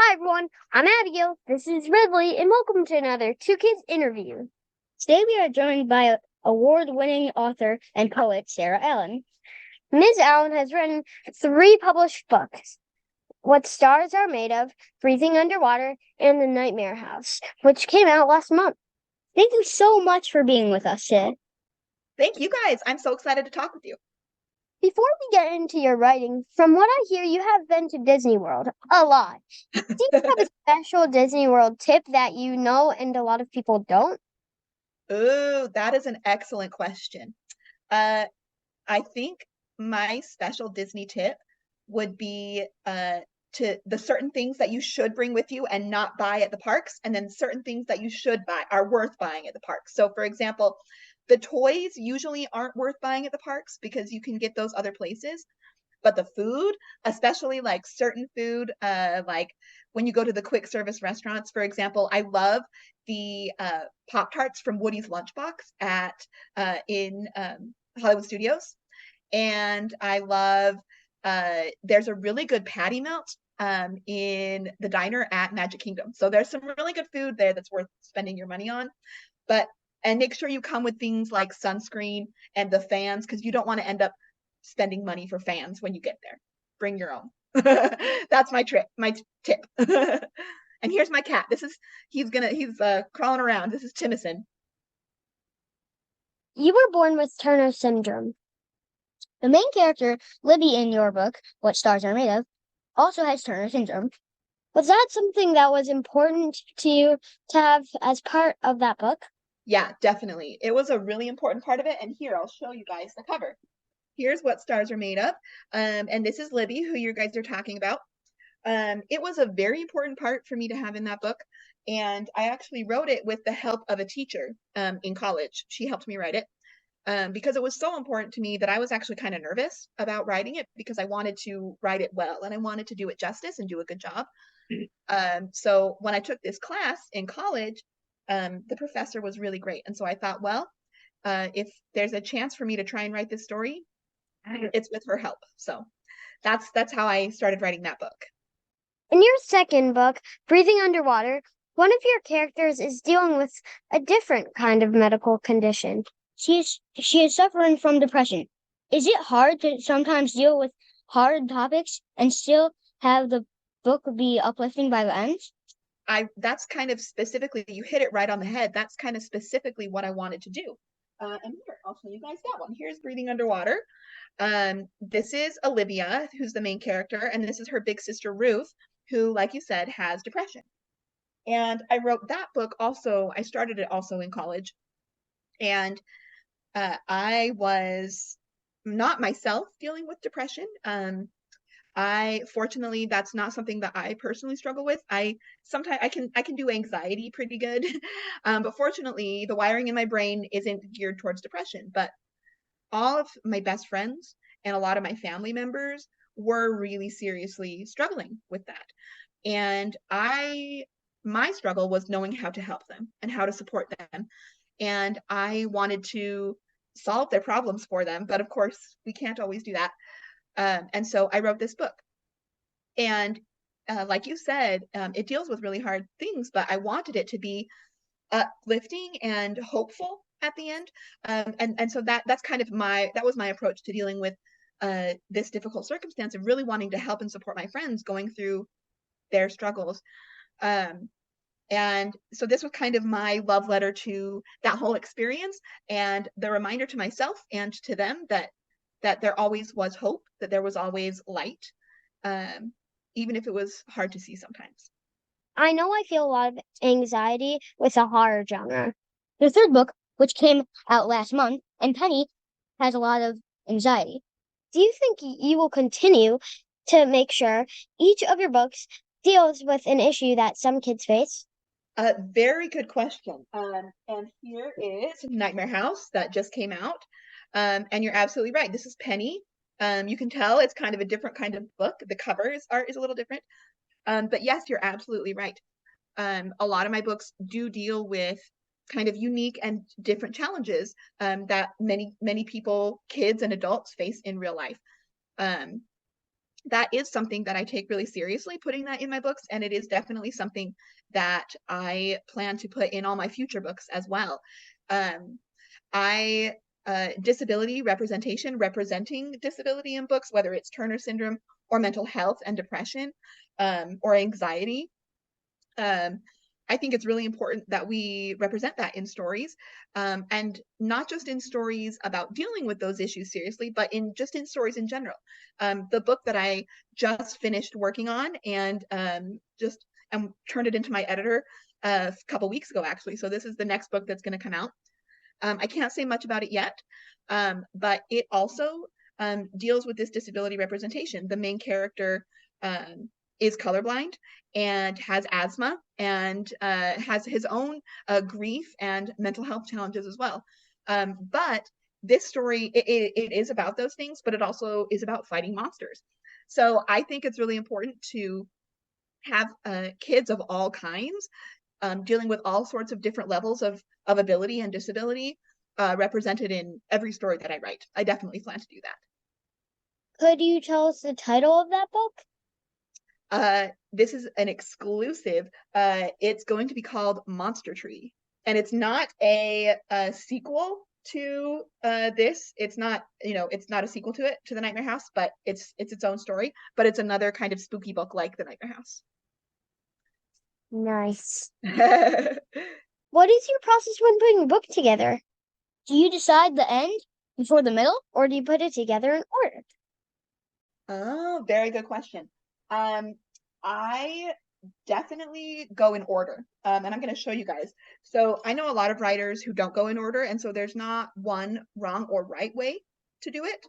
Hi everyone, I'm Abigail. This is Riddley, and welcome to another Two Kids interview. Today we are joined by award-winning author and poet Sarah Allen. Ms. Allen has written 3 published books: What Stars Are Made Of, Breathing Underwater, and The Nightmare House, which came out last month. Thank you so much for being with us today. Thank you guys. I'm so excited to talk with you. Before we get into your writing, from what I hear, you have been to Disney World a lot. Do you have a special Disney World tip that you know and a lot of people don't? Ooh, that is an excellent question. Uh, I think my special Disney tip would be to the certain things that you should bring with you and not buy at the parks, and then certain things that you should buy are worth buying at the parks. So, for example, the toys usually aren't worth buying at the parks because you can get those other places. But the food, especially like certain food, like when you go to the quick service restaurants, for example, I love the Pop Tarts from Woody's Lunchbox at in Hollywood Studios, and I love there's a really good patty melt in the diner at Magic Kingdom. So there's some really good food there that's worth spending your money on. But and make sure you come with things like sunscreen and the fans because you don't want to end up spending money for fans when you get there. Bring your own. That's my tip. And here's my cat. He's crawling around. This is Timison. You were born with Turner syndrome. The main character, Libby, in your book, What Stars Are Made Of, also has Turner syndrome. Was that something that was important to you to have as part of that book? Yeah, definitely. It was a really important part of it. And here, I'll show you guys the cover. Here's What Stars Are Made Of. And this is Libby, who you guys are talking about. It was a very important part for me to have in that book. And I actually wrote it with the help of a teacher in college. She helped me write it because it was so important to me that I was actually kind of nervous about writing it because I wanted to write it well and I wanted to do it justice and do a good job. So when I took this class in college, the professor was really great. And so I thought, well, if there's a chance for me to try and write this story, it's with her help. So that's how I started writing that book. In your second book, Breathing Underwater, one of your characters is dealing with a different kind of medical condition. She is suffering from depression. Is it hard to sometimes deal with hard topics and still have the book be uplifting by the end? That's kind of specifically, you hit it right on the head. That's kind of specifically what I wanted to do. And here, I'll show you guys that one. Here's Breathing Underwater. This is Olivia, who's the main character, and this is her big sister Ruth, who, like you said, has depression. And I wrote that book also. I started it also in college, and I was not myself dealing with depression. I fortunately that's not something that I personally struggle with. I sometimes I can do anxiety pretty good, but fortunately the wiring in my brain isn't geared towards depression. But all of my best friends and a lot of my family members were really seriously struggling with that, and my struggle was knowing how to help them and how to support them, and I wanted to solve their problems for them. But of course, we can't always do that. And so I wrote this book. And like you said, it deals with really hard things, but I wanted it to be uplifting and hopeful at the end. And so that's kind of that was my approach to dealing with this difficult circumstance of really wanting to help and support my friends going through their struggles. Um, and so this was kind of my love letter to that whole experience and the reminder to myself and to them that there always was hope, that there was always light, even if it was hard to see sometimes. I know I feel a lot of anxiety with the horror genre. The third book, which came out last month, and Penny, has a lot of anxiety. Do you think you will continue to make sure each of your books deals with an issue that some kids face? Very good question. And here is Nightmare House that just came out. And you're absolutely right. This is Penny. You can tell it's kind of a different kind of book. The art is a little different. But yes, you're absolutely right. A lot of my books do deal with kind of unique and different challenges that many people, kids and adults face in real life. Um, that is something that I take really seriously, putting that in my books, and it is definitely something that I plan to put in all my future books as well. Um, I disability representation, representing disability in books, whether it's Turner syndrome or mental health and depression, or anxiety. Um, I think it's really important that we represent that in stories, and not just in stories about dealing with those issues seriously, but in just in stories in general. The book that I just finished working on and just turned it into my editor a couple weeks ago, actually. So this is the next book that's going to come out. I can't say much about it yet, but it also deals with this disability representation. The main character is colorblind and has asthma and has his own grief and mental health challenges as well. But this story, it is about those things, but it also is about fighting monsters. So I think it's really important to have kids of all kinds dealing with all sorts of different levels of ability and disability represented in every story that I write. I definitely plan to do that. Could you tell us the title of that book? This is an exclusive. It's going to be called Monster Tree, and it's not a sequel to this. It's not, it's not a sequel to the Nightmare House, but it's its own story. But it's another kind of spooky book like the Nightmare House. Nice. What is your process when putting a book together? Do you decide the end before the middle, or do you put it together in order? Oh, very good question. I definitely go in order, and I'm going to show you guys. So I know a lot of writers who don't go in order, and so there's not one wrong or right way to do it.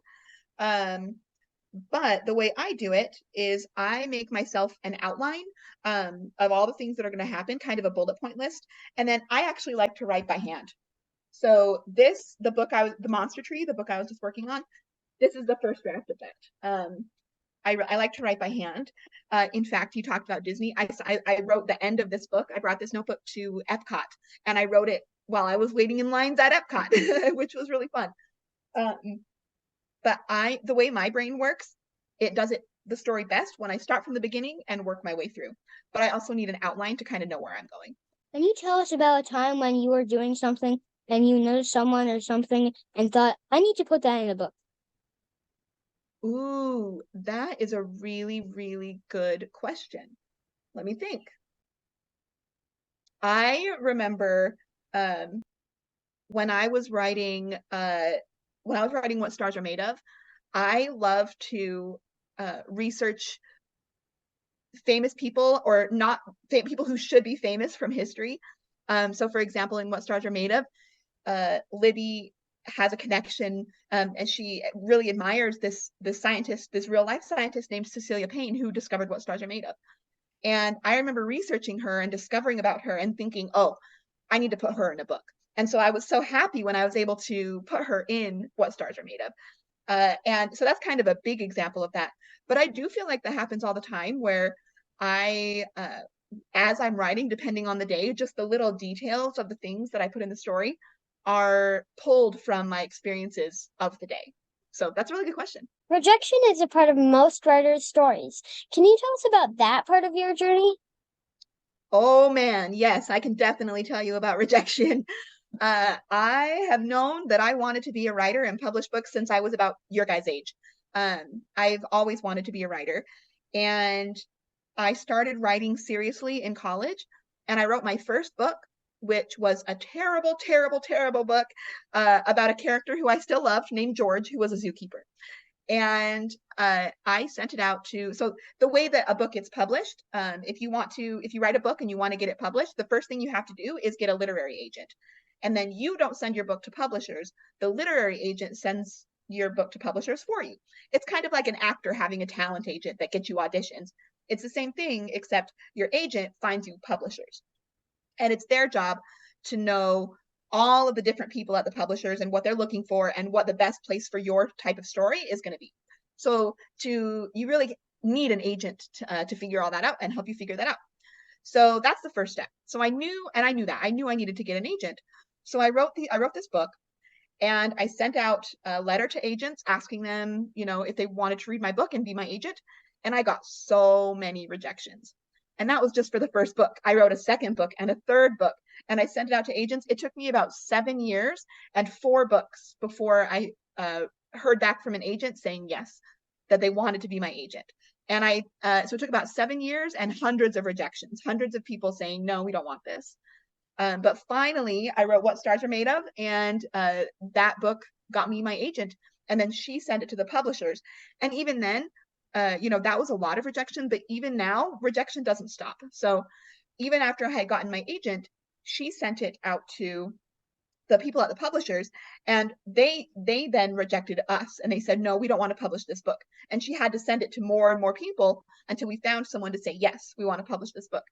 But the way I do it is I make myself an outline of all the things that are going to happen, kind of a bullet point list, and then I actually like to write by hand. So the Monster Tree, the book I was just working on, this is the first draft of that. I like to write by hand. In fact, you talked about Disney. I wrote the end of this book. I brought this notebook to Epcot, and I wrote it while I was waiting in lines at Epcot, which was really fun. But the way my brain works, it does the story best when I start from the beginning and work my way through. But I also need an outline to kind of know where I'm going. Can you tell us about a time when you were doing something and you noticed someone or something and thought, I need to put that in a book? Ooh, that is a really, really good question. Let me think. I remember when I was writing What Stars Are Made Of, I love to research famous people, or not people who should be famous from history. So for example, in What Stars Are Made Of, Libby has a connection, and she really admires this scientist, this real life scientist named Cecilia Payne, who discovered what stars are made of. And I remember researching her and discovering about her and thinking, oh, I need to put her in a book. And so I was so happy when I was able to put her in What Stars Are Made Of. And so that's kind of a big example of that. But I do feel like that happens all the time, where as I'm writing, depending on the day, just the little details of the things that I put in the story are pulled from my experiences of the day. So that's a really good question. Rejection is a part of most writers' stories. Can you tell us about that part of your journey? Oh man, yes, I can definitely tell you about rejection. I have known that I wanted to be a writer and publish books since I was about your guys' age. I've always wanted to be a writer, and I started writing seriously in college, and I wrote my first book, which was a terrible, terrible, terrible book about a character who I still loved named George, who was a zookeeper. And I sent it out to, so the way that a book gets published, if you write a book and you want to get it published, the first thing you have to do is get a literary agent. And then you don't send your book to publishers. The literary agent sends your book to publishers for you. It's kind of like an actor having a talent agent that gets you auditions. It's the same thing, except your agent finds you publishers. And it's their job to know all of the different people at the publishers and what they're looking for and what the best place for your type of story is going to be. So you really need an agent to figure all that out and help you figure that out. So that's the first step. So I knew that I needed to get an agent. So I wrote this book, And I sent out a letter to agents asking them, you know, if they wanted to read my book and be my agent. And I got so many rejections. And that was just for the first book. I wrote a second book and a third book, and I sent it out to agents. It took me about 7 years and 4 books before I heard back from an agent saying yes, that they wanted to be my agent. And so it took about 7 years and hundreds of rejections, hundreds of people saying, no, we don't want this. But finally, I wrote What Stars Are Made Of, and that book got me my agent. And then she sent it to the publishers. And even then, you know, that was a lot of rejection, but even now, rejection doesn't stop. So even after I had gotten my agent, she sent it out to the people at the publishers, and they then rejected us, and they said, no, we don't want to publish this book. And she had to send it to more and more people until we found someone to say, yes, we want to publish this book.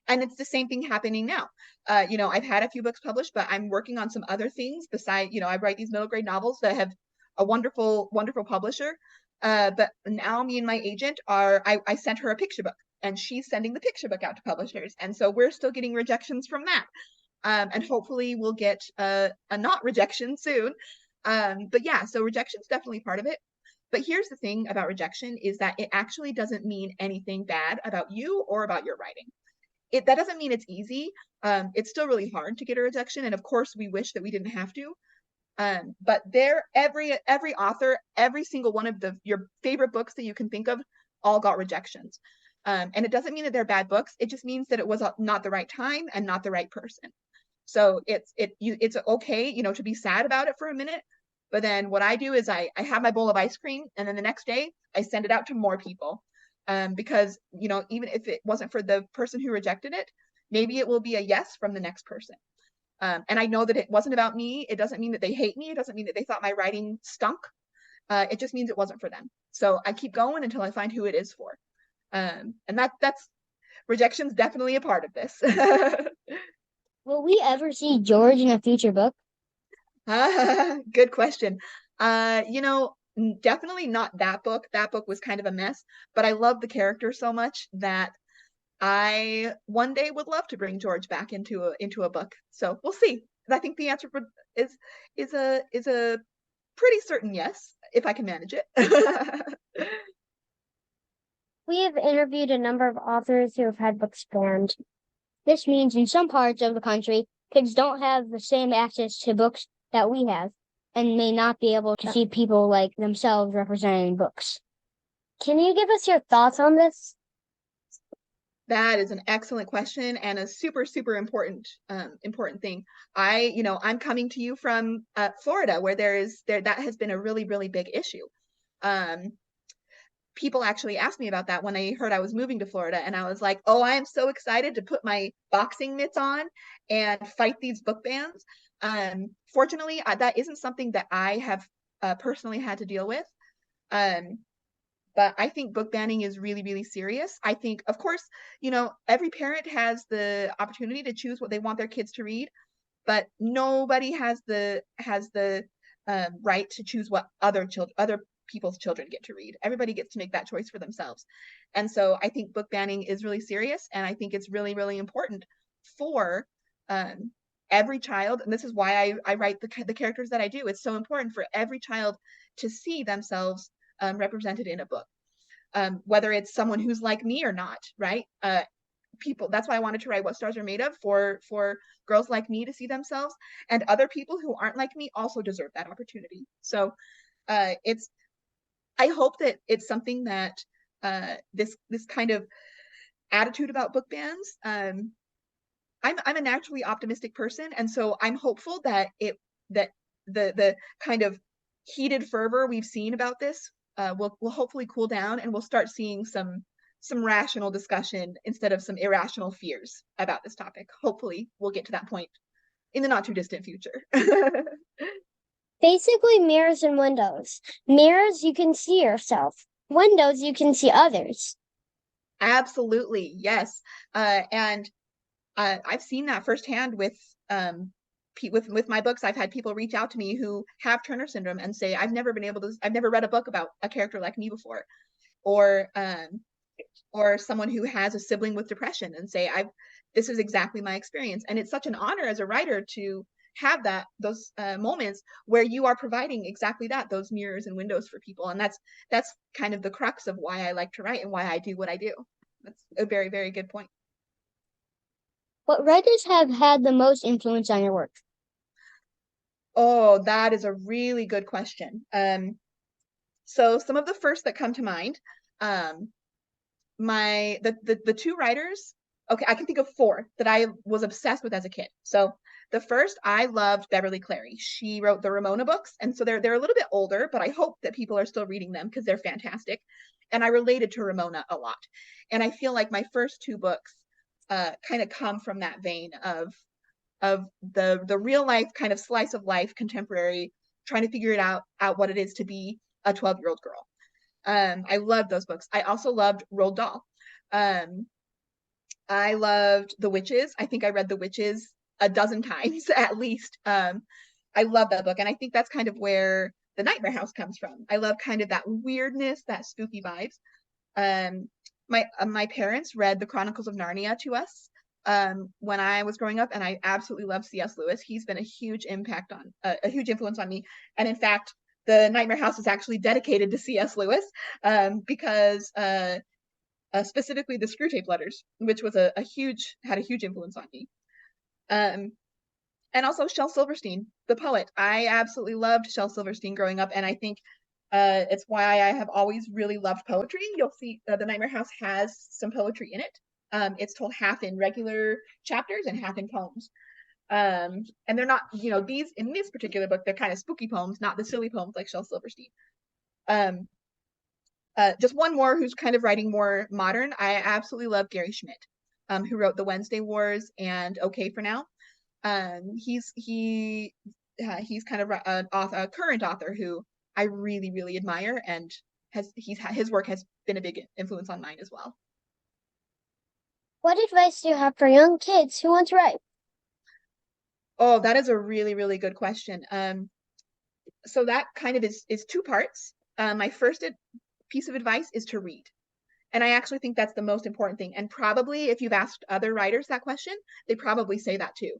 And it's the same thing happening now. You know, I've had a few books published, but I'm working on some other things besides, you know, I write these middle grade novels that have a wonderful, wonderful publisher. But now me and my agent I sent her a picture book, and she's sending the picture book out to publishers. And so we're still getting rejections from that. And hopefully we'll get a not rejection soon. But yeah, so rejection's definitely part of it. But here's the thing about rejection is that it actually doesn't mean anything bad about you or about your writing. That doesn't mean it's easy. It's still really hard to get a rejection, and of course we wish that we didn't have to. But every author, every single one of your favorite books that you can think of, all got rejections. And it doesn't mean that they're bad books. It just means that it was not the right time and not the right person. So it's okay, you know, to be sad about it for a minute. But then what I do is I have my bowl of ice cream, and then the next day I send it out to more people. Because, you know, even if it wasn't for the person who rejected it, maybe it will be a yes from the next person. And I know that it wasn't about me. It doesn't mean that they hate me. It doesn't mean that they thought my writing stunk. It just means it wasn't for them. So I keep going until I find who it is for. And that's rejection's definitely a part of this. Will we ever see George in a future book? Good question. You know, definitely not that book. That book was kind of a mess, but I love the character so much that I one day would love to bring George back into a book. So we'll see. I think the answer is a pretty certain yes, if I can manage it. We have interviewed a number of authors who have had books banned. This means in some parts of the country, kids don't have the same access to books that we have and may not be able to see people like themselves represented in books. Can you give us your thoughts on this? That is an excellent question and a super, super important thing. I'm coming to you from Florida, where that has been a really, really big issue. People actually asked me about that when they heard I was moving to Florida, and I was like, oh, I am so excited to put my boxing mitts on and fight these book bans. Fortunately, that isn't something that I have personally had to deal with. But I think book banning is really, really serious. I think, of course, you know, every parent has the opportunity to choose what they want their kids to read, but nobody has the right to choose what other people's children get to read. Everybody gets to make that choice for themselves. And so I think book banning is really serious, and I think it's really, really important for every child. And this is why I write the characters that I do. It's so important for every child to see themselves represented in a book, whether it's someone who's like me or not, right? That's why I wanted to write What Stars Are Made Of, for girls like me to see themselves, and other people who aren't like me also deserve that opportunity. So I hope that it's something that this kind of attitude about book bans. I'm a naturally optimistic person, and so I'm hopeful that the kind of heated fervor we've seen about this will hopefully cool down, and we'll start seeing some rational discussion instead of some irrational fears about this topic. Hopefully we'll get to that point in the not too distant future. Basically, mirrors and windows. Mirrors, you can see yourself. Windows, you can see others. Absolutely, yes. And I've seen that firsthand with my books. I've had people reach out to me who have Turner syndrome and say, I've never read a book about a character like me before, or someone who has a sibling with depression and say, this is exactly my experience. And it's such an honor as a writer to have those moments where you are providing exactly that, those mirrors and windows for people. And that's kind of the crux of why I like to write and why I do what I do. That's a very, very good point. What writers have had the most influence on your work? Oh, that is a really good question. So some of the first that come to mind, the two writers, okay, I can think of four that I was obsessed with as a kid. So the first, I loved Beverly Cleary. She wrote the Ramona books, and so they're a little bit older, but I hope that people are still reading them because they're fantastic. And I related to Ramona a lot. And I feel like my first two books kind of come from that vein of the real life kind of slice of life, contemporary, trying to figure it out what it is to be a 12-year-old girl. I loved those books. I also loved Roald Dahl. I loved The Witches. I think I read The Witches a dozen times at least. I love that book. And I think that's kind of where The Nightmare House comes from. I love kind of that weirdness, that spooky vibes. My parents read the Chronicles of Narnia to us when I was growing up, and I absolutely love C.S. Lewis. He's been a huge impact on a huge influence on me. And in fact, the Nightmare House is actually dedicated to C.S. Lewis because specifically the Screwtape Letters, which was had a huge influence on me. And also Shel Silverstein, the poet. I absolutely loved Shel Silverstein growing up, and I think it's why I have always really loved poetry. You'll see the Nightmare House has some poetry in it. It's told half in regular chapters and half in poems. And they're not, these in this particular book, they're kind of spooky poems, not the silly poems like Shel Silverstein. Just one more who's kind of writing more modern. I absolutely love Gary Schmidt, who wrote The Wednesday Wars and Okay for Now. He's kind of a current author who I really, really admire, and his work has been a big influence on mine as well. What advice do you have for young kids who want to write? Oh, that is a really, really good question. So that kind of is two parts. My first piece of advice is to read. And I actually think that's the most important thing. And probably if you've asked other writers that question, they probably say that too.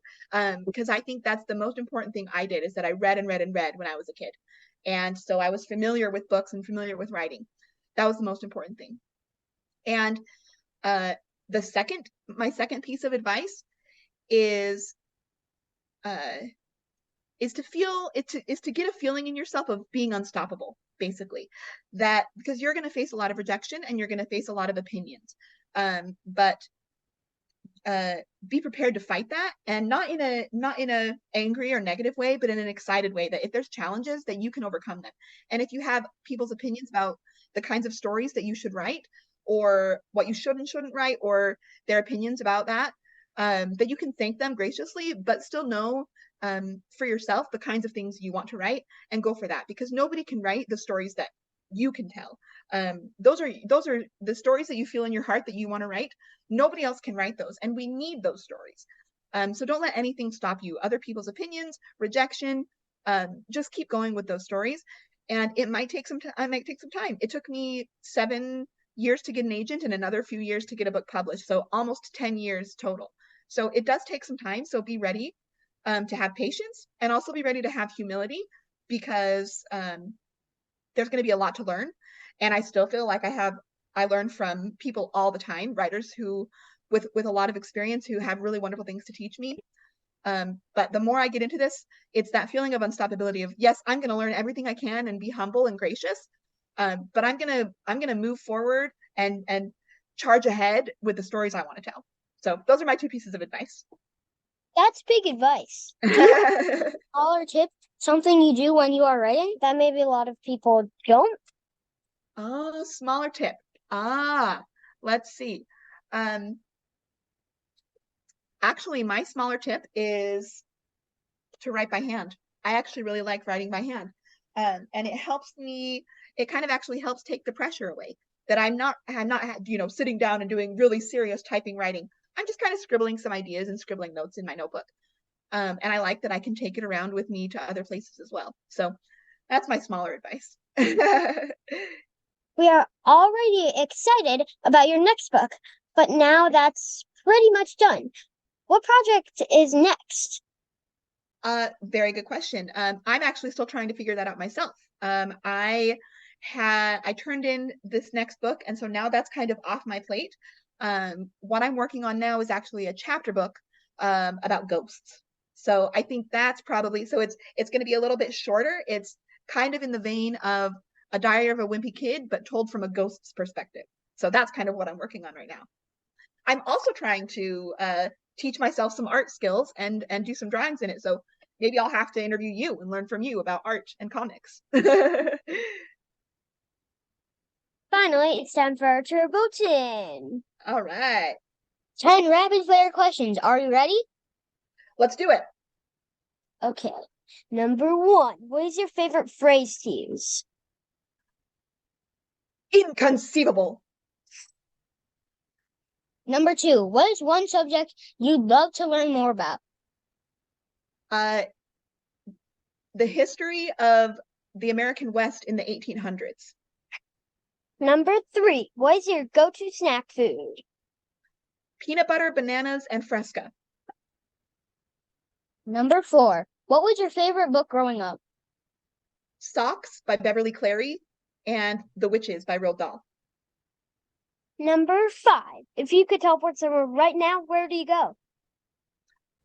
Because I think that's the most important thing I did, is that I read and read and read when I was a kid. And so I was familiar with books and familiar with writing. That was the most important thing. And my second piece of advice is to get a feeling in yourself of being unstoppable, basically. That because you're going to face a lot of rejection and you're going to face a lot of opinions, but be prepared to fight that, and not in a angry or negative way, but in an excited way, that if there's challenges, that you can overcome them. And if you have people's opinions about the kinds of stories that you should write, or what you should and shouldn't write, or their opinions about that, that you can thank them graciously, but still know for yourself the kinds of things you want to write, and go for that, because nobody can write the stories that you can tell. Those are the stories that you feel in your heart that you want to write. Nobody else can write those, and we need those stories. So don't let anything stop you. Other people's opinions, rejection, just keep going with those stories. And it might take some time. It took me 7 years to get an agent and another few years to get a book published. So almost 10 years total. So it does take some time. So be ready to have patience, and also be ready to have humility, because there's going to be a lot to learn. And I still feel like I learn from people all the time, writers who with a lot of experience, who have really wonderful things to teach me. But the more I get into this, it's that feeling of unstoppability of, yes, I'm going to learn everything I can and be humble and gracious. But I'm going to move forward and charge ahead with the stories I want to tell. So those are my two pieces of advice. That's big advice. Smaller tip, something you do when you are writing that maybe a lot of people don't. Oh, smaller tip. Let's see. Actually, my smaller tip is to write by hand. I actually really like writing by hand. And it kind of actually helps take the pressure away, that I'm not sitting down and doing really serious typing writing. I'm just kind of scribbling some ideas and scribbling notes in my notebook. And I like that I can take it around with me to other places as well. So that's my smaller advice. We are already excited about your next book, but now that's pretty much done. What project is next? Very good question. I'm actually still trying to figure that out myself. I turned in this next book, and so now that's kind of off my plate. What I'm working on now is actually a chapter book about ghosts. So I think that's probably, so it's going to be a little bit shorter. It's kind of in the vein of A Diary of a Wimpy Kid, but told from a ghost's perspective. So that's kind of what I'm working on right now. I'm also trying to teach myself some art skills and do some drawings in it. So maybe I'll have to interview you and learn from you about art and comics. Finally, it's time for our turbo 10. All right. 10 rapid fire questions. Are you ready? Let's do it. Okay. Number 1. What is your favorite phrase to use? Inconceivable. Number 2. What is one subject you'd love to learn more about? The history of the American West in the 1800s. Number 3. What is your go-to snack food? Peanut butter, bananas, and Fresca. Number 4. What was your favorite book growing up? Socks by Beverly Cleary and The Witches by Roald Dahl. Number 5. If you could teleport somewhere right now, where do you go?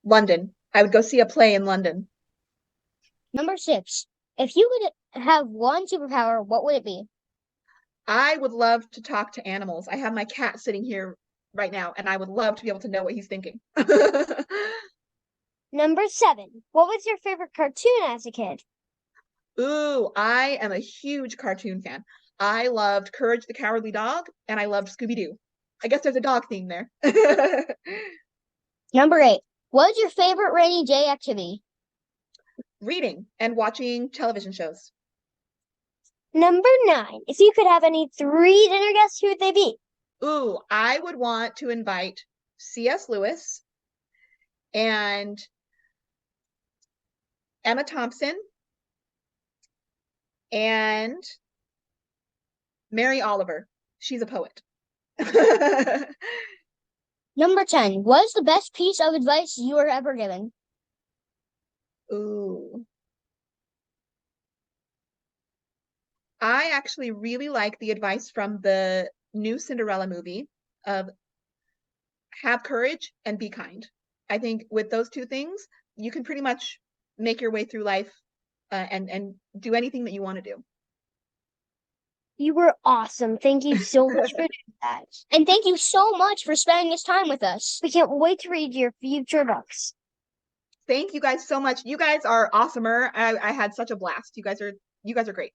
London. I would go see a play in London. Number 6. If you could have one superpower, what would it be? I would love to talk to animals. I have my cat sitting here right now, and I would love to be able to know what he's thinking. Number 7. What was your favorite cartoon as a kid? Ooh, I am a huge cartoon fan. I loved Courage the Cowardly Dog, and I loved Scooby-Doo. I guess there's a dog theme there. Number 8. What is your favorite rainy day activity? Reading and watching television shows. Number 9. If you could have any 3 dinner guests, who would they be? Ooh, I would want to invite C.S. Lewis and Emma Thompson and Mary Oliver. She's a poet. Number 10. What is the best piece of advice you were ever given? Ooh. I actually really like the advice from the new Cinderella movie of have courage and be kind. I think with those two things, you can pretty much make your way through life and do anything that you want to do. You were awesome. Thank you so much for doing that. And thank you so much for spending this time with us. We can't wait to read your future books. Thank you guys so much. You guys are awesomer. I had such a blast. You guys are great.